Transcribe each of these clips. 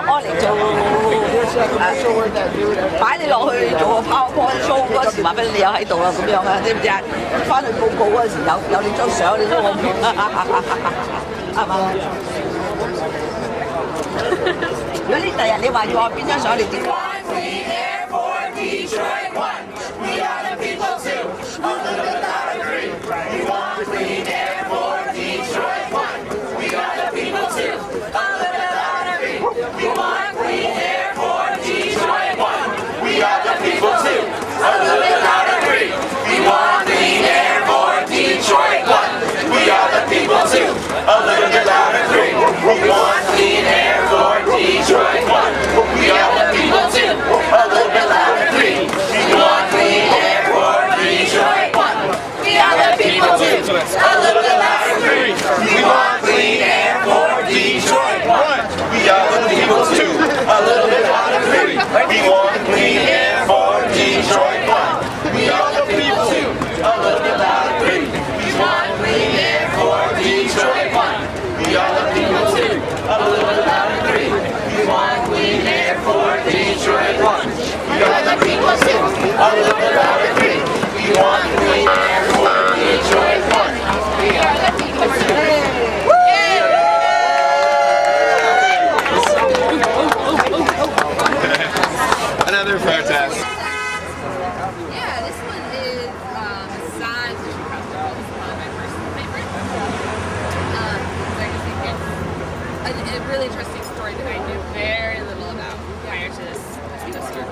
我嚟做擺你落去做個 PowerPoint show 嗰時，話俾你有喺度啦，咁樣啊，知唔知啊？翻去報告嗰時有你張相，你都我係嘛？如果你第日你話要我邊張相，你點？Another protest. Yeah, this one is sad. This is probably my first favorite. A really interesting story that I knew very little about prior to this year.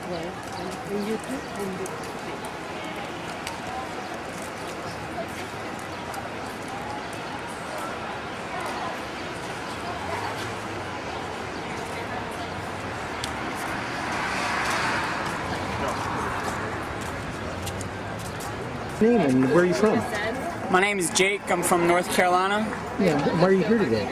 Okay. And YouTube and name and where are you from? My name is Jake. I'm from North Carolina. Yeah, why are you here today?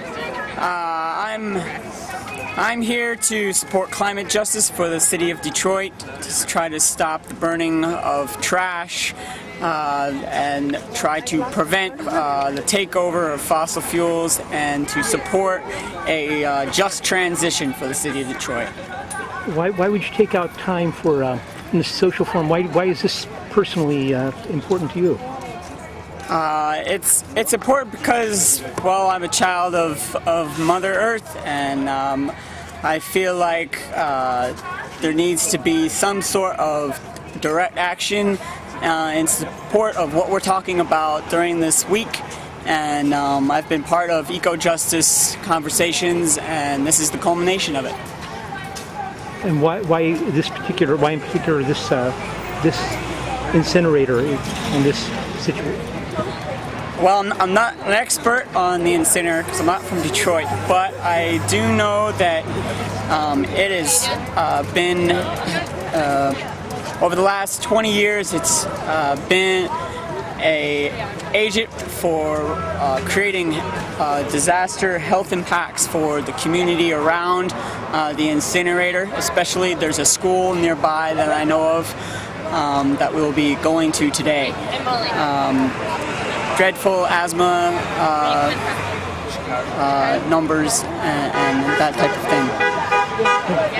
I'm here to support climate justice for the city of Detroit, to try to stop the burning of trash and try to prevent the takeover of fossil fuels and to support a just transition for the city of Detroit. Why would you take out time for in the social forum? Why is this personally important to you? It's important because, well, I'm a child of Mother Earth, and I feel like there needs to be some sort of direct action in support of what we're talking about during this week. And I've been part of eco-justice conversations, and this is the culmination of it. And why in particular this incinerator in this situation? Well, I'm not an expert on the incinerator because I'm not from Detroit, but I do know that it has been, over the last 20 years, it's been an agent for creating disaster health impacts for the community around the incinerator. Especially, there's a school nearby that I know of that we'll be going to today. Dreadful asthma numbers and that type of thing.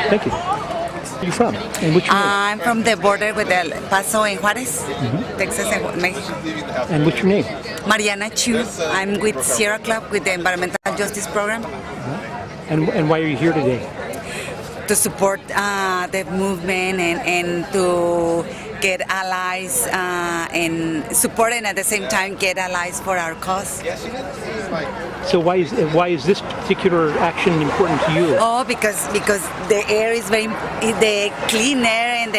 Thank you. Where are you from? And what's your name? I'm from the border with El Paso and Juarez, Texas and Mexico. And what's your name? Mariana Chu. I'm with Sierra Club with the Environmental Justice Program. And why are you here today? To support the movement and to get allies and support and at the same time get allies for our cause. So why is this particular action important to you? Oh, because the air is the clean air and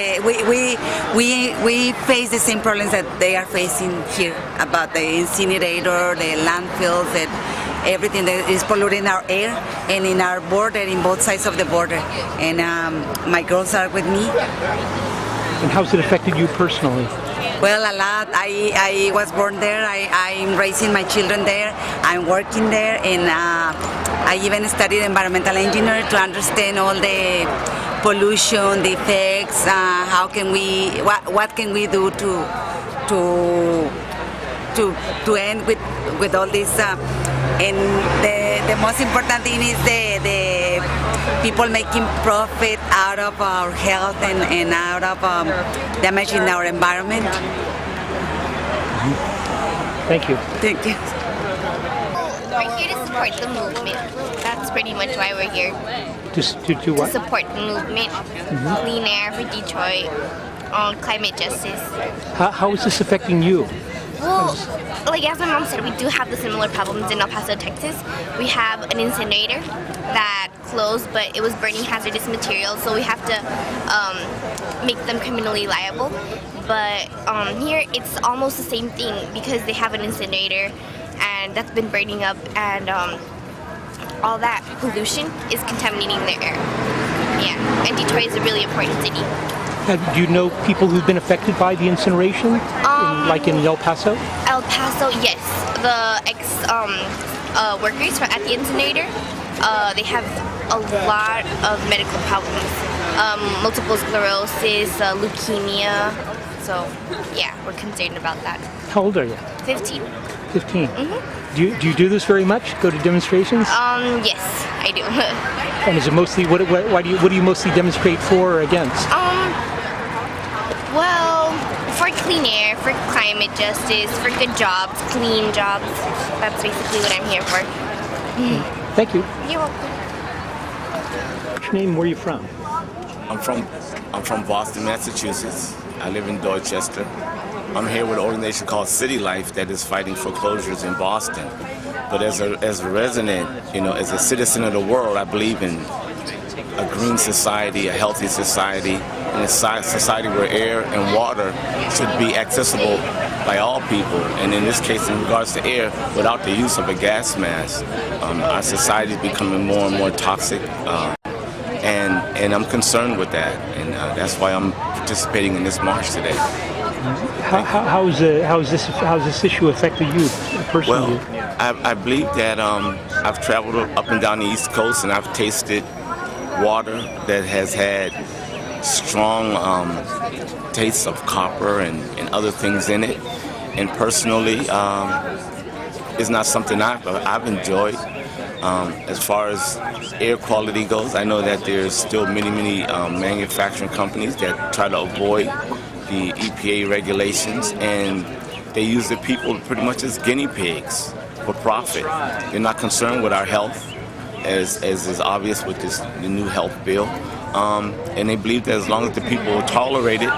we face the same problems that they are facing here about the incinerator, the landfills, and everything that is polluting our air and in our border, in both sides of the border. And my girls are with me. And how's it affected you personally? Well, a lot. I was born there. I'm raising my children there. I'm working there, and I even studied environmental engineering to understand all the pollution, the effects. How can we? What can we do to end with all this? And the most important thing is the people making profit out of our health and out of damaging our environment. Thank you. Thank you. We're here to support the movement. That's pretty much why we're here. To what? To support the movement. Clean air for Detroit, on climate justice. How is this affecting you? Well, like as my mom said, we do have the similar problems in El Paso, Texas. We have an incinerator that closed, but it was burning hazardous materials, so we have to make them criminally liable. But here, it's almost the same thing because they have an incinerator, and that's been burning up, and all that pollution is contaminating their air. Yeah, and Detroit is a really important city. Do you know people who've been affected by the incineration, like in El Paso? El Paso, yes. The workers at the incinerator, they have a lot of medical problems, multiple sclerosis, leukemia. So, yeah, we're concerned about that. How old are you? 15. 15. Do you do this very much? Go to demonstrations? Yes, I do. And is it mostly what do you mostly demonstrate for or against? Well, for clean air, for climate justice, for good jobs, clean jobs. That's basically what I'm here for. Thank you. You're welcome. What's your name? Where are you from? I'm from Boston, Massachusetts. I live in Dorchester. I'm here with an organization called City Life that is fighting foreclosures in Boston. But as a resident, as a citizen of the world, I believe in a green society, a healthy society, and a society where air and water should be accessible by all people. And in this case, in regards to air, without the use of a gas mask, our society is becoming more and more toxic. And I'm concerned with that, and that's why I'm participating in this march today. How's this issue affected you personally? Well, I believe that I've traveled up and down the East Coast, and I've tasted water that has had strong tastes of copper and other things in it. And personally, it's not something I've enjoyed. As far as air quality goes, I know that there's still many manufacturing companies that try to avoid the EPA regulations, and they use the people pretty much as guinea pigs for profit. They're not concerned with our health, as is obvious with the new health bill. And they believe that as long as the people tolerate it,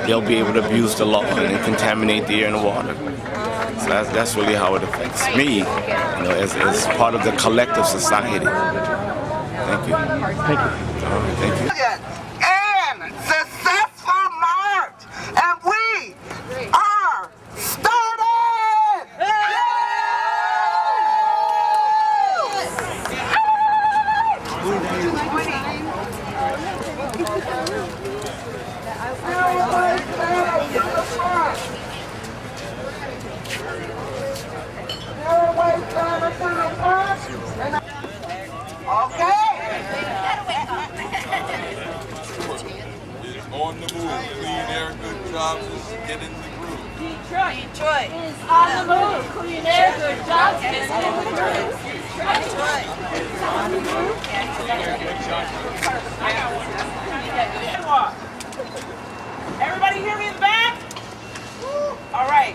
they'll be able to abuse the law and contaminate the air and the water. So that's really how it affects me, as part of the collective society. Thank you. Thank you. Thank you. And successful march, and we are started! On the move, clean air, good jobs, just get in the groove. Detroit is on the move, clean air, good jobs, get in the groove. Detroit is on the move. Everybody hear me in the back? All right.